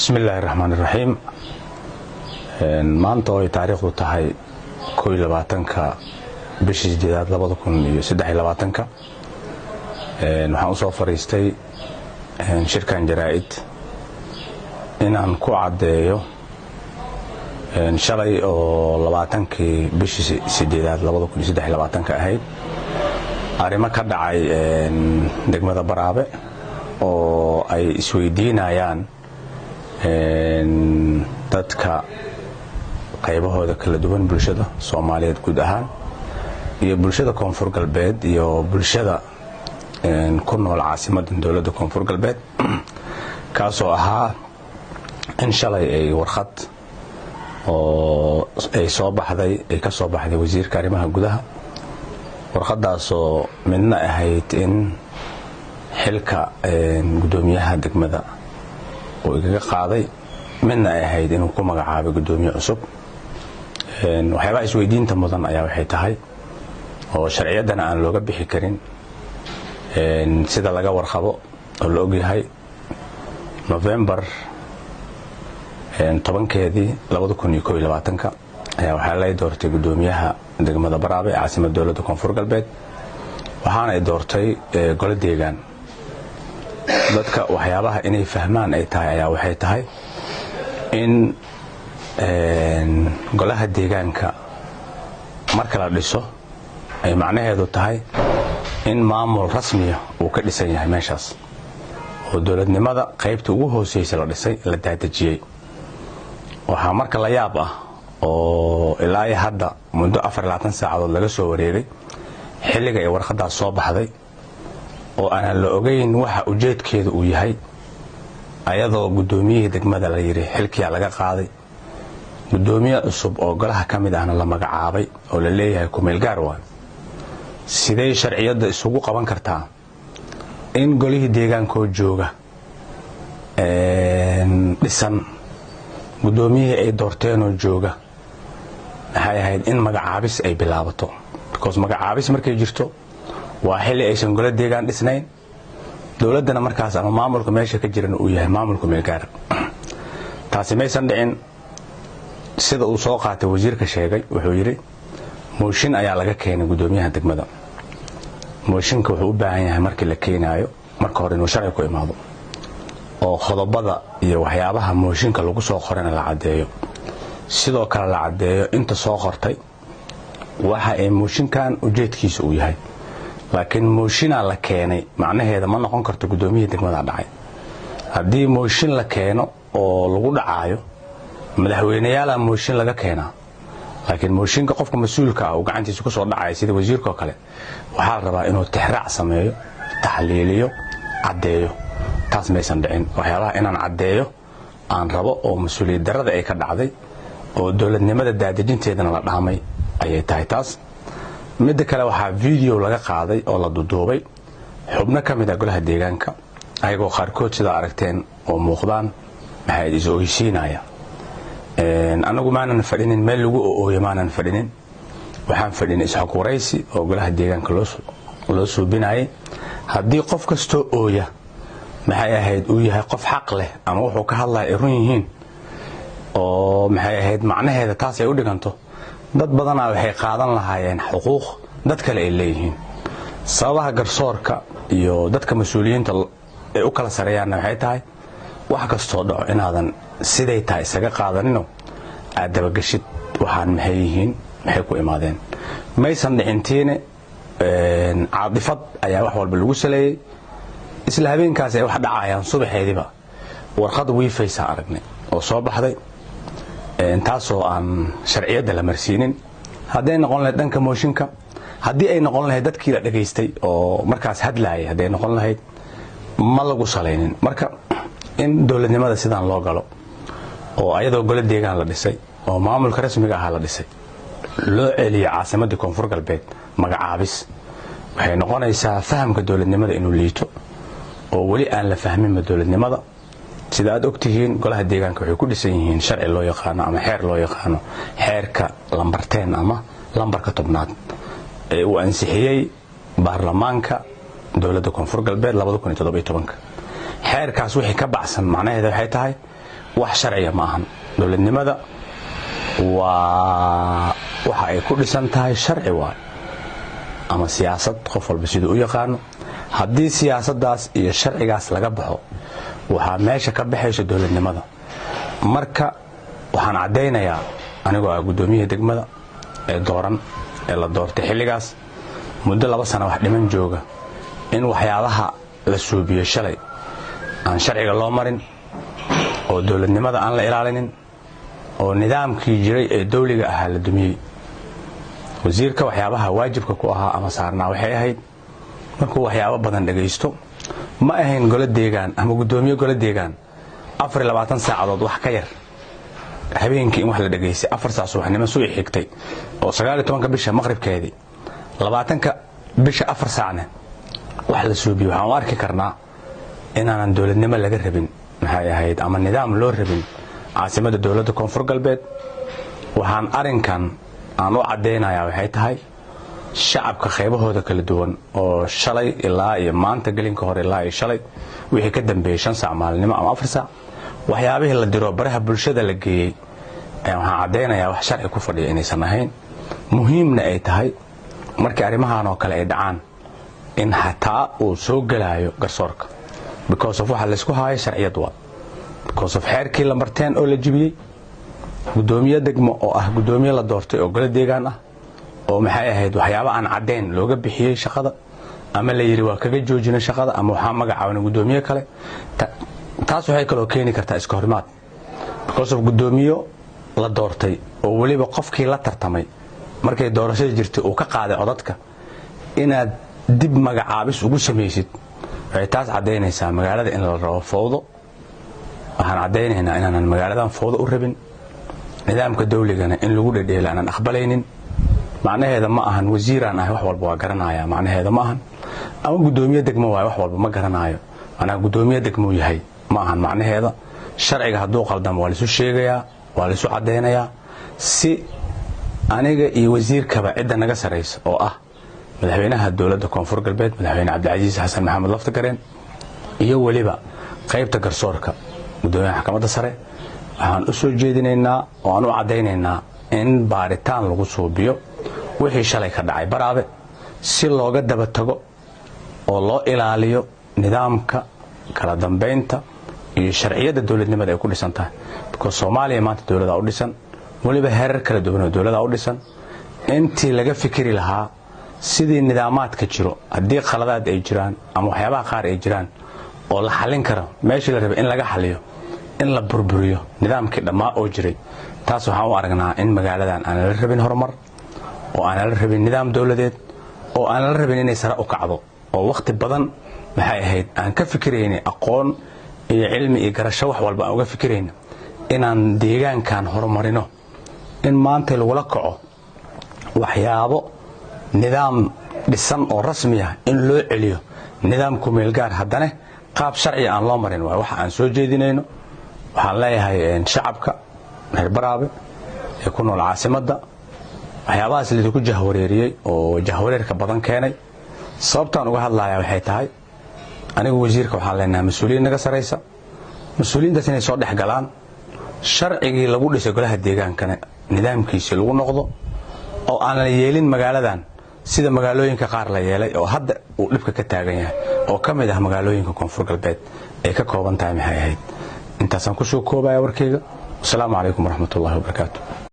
بسم الله الرحمن الرحيم. maanta oo ay taariikhdu tahay 22ka bishii 2023 waxaan u soo fariistay shirkan jaraa'id inaan ku cadeeyo shalay oo 20kii bishii 2023 ahayd arimo ka dhacay degmada Baraabe oo ay isweydiinayaan dadka qaybahooda kala duwan bulshada Soomaaliyeed guud ahaan iyo bulshada Koonfur Galbeed iyo bulshada ku nool caasimadda dawladda Koonfur Galbeed kaasoo ahaa in shalay ay warqad oo ay soo baxday wasiirka arrimaha gudaha warqadaasoo midna ahayd in xilka gudoomiyaha degmada oo iga qaaday midna ahayd inuu ku magacaabo gudoomiye cusub waxyaaba isweydiinta mudan ayaa waxay tahay oo sharciyadana aan looga bixi karin sida laga warqabo oo la og yahay November 10keedii 2021 ayaa waxaa la doortay gudoomiyaha degmada Baraabe caasimadda dawladda Koonfur Galbeed waxaana ay doortay gole deegaan dadka waxyaabaha inay fahmaan ay tahay ayaa waxay tahay in golaha deegaanka marka la dhiso ay macnaheedu tahay in maamul rasmi ah uu ka dhisan yahay meeshaas oo dawladnimada qaybta ugu hooseysa la dhisay la daadajiyay waxa marka la yaab ah oo ilaa hadda muddo 24 saacadood laga soo wareegay xilliga ay warqadaas soo baxday oo aan la ogeyn waxa ujeedkeedu uu yahay ayadoo gudoomiyihii degmada la yiri xilkiya laga qaaday gudoomiye cusub oo golaha kamid ahna la magacaabay oo la leeyahay kumeel gaar waa sidee sharciyada isugu qaban kartaa in golihii deegaankoo jooga dhisan gudoomiyihii ay doorteen oo jooga waxay ahayd in magacaabis ay bilaabato because magacaabis markay jirto waa xilli aysan gole deegaan dhisnayn dawladana markaas ama maamulka meesha ka jiran uu yahay maamulka meel gaar taasi maysan dhicin sida uu soo qaatay wasiirka sheegay wuxuu yiri mooshin ayaa laga keenay gudoomiyaha degmada mooshinka wuxuu u baahan yahay markii la keenayo marka hore inuu sharci ku imaado oo qodobada iyo waxyaabaha mooshinka lagu soo qorana la cadeeyo sidoo kale la cadeeyo inta soo qortay waxa ay mooshinkan ujeedkiisu uu yahay laakiin mooshinaa la keenay macnaheeda ma noqon karto gudoomiyihii degmada dhacay haddii mooshin la keeno oo lagu dhacayo madaxweynayaal mooshin laga keenaa laakiin mooshinka qofka mas'uulka ah oo gacantiisa ku soo dhacay sida wasiirka kale waxa la rabaa inuu tixraac sameeyo taxliiliyo cadeeyo taas maysan dhicin waxyaabaha inaan cadeeyo aan rabo oo mas'uuliyad darrada ay ka dhacday oo dawladnimada daadajinteedana la dhaamay ayay tahay taas mid kale waxa video laga qaaday oo la duduubay xubno kamid ah golaha deegaanka ayagoo qaarkood sida aragteen oo muuqdaan maxay is ogeysiinaya anagu maanan fadhinin meel lagu ooyo maanan fadhinin waxaan fadhinay isxaq waraysi oo golaha deegaanka loo suubinayay haddii qof kasto ooya maxay ahayd uu yahay qof xaq leh ama wuxuu ka hadlay run yihiin oo maxay ahayd macnaheeda taas ay u dhiganto dad badan waxay qaadan lahaayeen xuquuq dad kale ay leeyihiin sababaha garsoorka iyo dadka mas'uuliyiinta ay u kala sareeyaan waxay tahay wax kasto dhaco inaadan siday tahay isaga qaadanino aad dabagashid waxaan maxay yihiin maxay ku imaadeen maysan dhicintiina caadifad ayaa wax walba lagu saleeyay isla habeenkaas ay wax dhacayaan subaxeediba warqad wiifaysa aragnay oo soo baxday taasoo aan sharciyada la marsiinin haday noqon lahayd dhanka mooshinka hadii ay noqon lahayd dadkii la dhageystay oo markaas hadlaayay haday noqon lahayd ma lagu saleynin marka in dawladnimada sidaan loo galo oo ayadoo gole deegaan la dhisay oo maamulka rasmiga ah la dhisay loo celiyo caasimadda Koonfur Galbeed magacaabis waxay noqonaysaa fahamka dawladnimada inuu liito oo wali aan la fahmin dawladnimada sida aad ogtihiin golaha deegaanka waxay ku dhisan yihiin sharci loo yaqaan ama xeer loo yaqaan xeerka lambarteen ama lambarka tobnaad ee uu ansixiyay baarlamaanka dawladda Koonfur Galbeed 2017 xeerkaas wixii ka baxsan macnaheedu waxay tahay wax sharciya ma ahan dowladnimada waa waxa ay ku dhisan tahay sharci waay ama siyaasad qof walba sidoo u yaqaan haddii siyaasadaas iyo sharcigaas laga baxo waxa meesha ka baxayso dowladnimada marka waxaan cadeynayaa anigoo ah gudoomiyaha degmada ee dooran ee la doortay xilligaas muddo 2 sano wax dhiman jooga in waxyaabaha la suubiyo shalay aan sharciga loo marin oo dowladnimada aan la ilaalinin oo nidaamkii jiray ee dawliga ahaa la dumiyay wasiirka waxyaabaha waajibka ku ahaa ama saarnaa waxay ahayd markuu waxyaabo badan dhageysto ma ahayn golo deegaan ama gudoomiye golo deegaan 24 saacadood wax ka yar habeenkii in wax la dhageystay 4 saac subaxnimo soo xigtay oo 19 bisha maqribkeedii 20 bisha 4 saacna wax la suubiyo waxaan arki karnaa inaanan dowladnimo laga rabin maxay ahayd ama nidaam loo rabin caasimada dowladda koonfur galbeed waxaan arinkan aan u cadeynayaa waxay tahay shacabka qaybahooda kala duwan oo shalay ilaa iyo maanta gelinka hore ilaa iyo shalay wixii ka dambeeyay 5 saac maalinimo ama 4 saac waxyaabihii la diro baraha bulshada la geeyay waxaan cadeynayaa wax sharci ku fadhiya inaysan ahayn muhiimna ay tahay markii arrimahan oo kale ay dhacaan in xataa uu soo galaayo garsoorka because of waxa la isku haayo sharciyad waa because of xeerkii la marteen oo la jibiyay gudoomiye degmo oo ah gudoomiye la doortay oo golo deegaan ah oo maxay ahayd waxyaabo aan cadeyn looga bixiyay shaqada ama la yiri waa kaga joojinay shaqada ama waxa magacaabana gudoomiye kale taas waxay kale oo keeni kartaa iska horimaad because of gudoomiye la doortay oo waliba qofkii la tartamay markay doorashada jirtay uu ka qaaday codadka inaad dib magacaabis ugu sameeysid waxay taas cadeynaysaa magaalada in la rabo fowdo waxaan cadeynaynaa inaanan magaaladan fowdo u rabin nidaamka dawligana in lagu dhadheelo aan aqbalaynin macnaheeda ma ahan wasiiraan ah wax walba waa garanaya macnaheeda ma ahan ama gudoomiye degmo waa wax walba ma garanayo ana gudoomiye degmo yahay ma ahan macnaheeda sharciga haduu qaldam waa la soo sheegayaa waa la soo cadeynayaa si aniga iyo wasiirkaba cid naga sareyso oo ah madaxweynaha dowladda koonfur galbeed madaxweyne Cabdicasiis Xasan Maxamed Laftagareen iyo waliba qaybta garsoorka gudoomiyaha maxkamadda sare waxaan u soo jeedinaynaa oo aan u cadeynaynaa in baaritaan lagu suubiyo wixii shalay ka dhacay baraabe si looga daba tago oo loo ilaaliyo nidaamka kala dambeynta iyo sharciyada dowladnimada ay ku dhisan tahay because Soomaaliya maanta dowladda u dhisan waliba heerar kala duwan oo dowladda u dhisan intii laga fikiri lahaa sidii nidaamaadka jiro haddii qaladaad ay jiraan ama waxyaabaha qaar ay jiraan oo la xalin karo meeshii la rabay in laga xaliyo in la burburiyo nidaamkii dhammaa oo jiray taas waxaan u aragnaa in magaaladan aan la rabin horumar oo aan la rabin nidaam dawladeed oo aan la rabin inay sare u kacdo oo waqti badan maxay ahayd aan ka fikiraynay aqoon iyo cilmi iyo garasho wax walba aan uga fikirayna inaan deegaankan horumarino in maanta lagu kaco waxyaabo nidaam dhisan oo rasmi ah in loo celiyo nidaamku meel gaar haddana qaab sharci aan loo marin waa waxa aan soo jeedinayno waxaan leeyahay shacabka reer Baraabe ee ku nool caasimadda waxyaabahaas la ku jahwareeriyay oo jahwareerka badan keenay sababtaan uga hadlayaa waxay tahay anigu wasiirka waxaan leenahay mas'uuliyiin naga sareysa mas'uuliyiintaas inay soo dhex galaan sharcigii lagu dhisay golaha deegaankana nidaamkiisa lagu noqdo oo aan la yeelin magaaladan sida magaalooyinka qaar la yeelay oo hadda uu dhibka ka taagan yahay oo kamid ah magaalooyinka koonfur galbeed ay ka kooban tahay maxay ahayd intaasaan ku soo koobaya warkayga. Assalaamu calaykum waraxmatullaahi wabarakaatuh.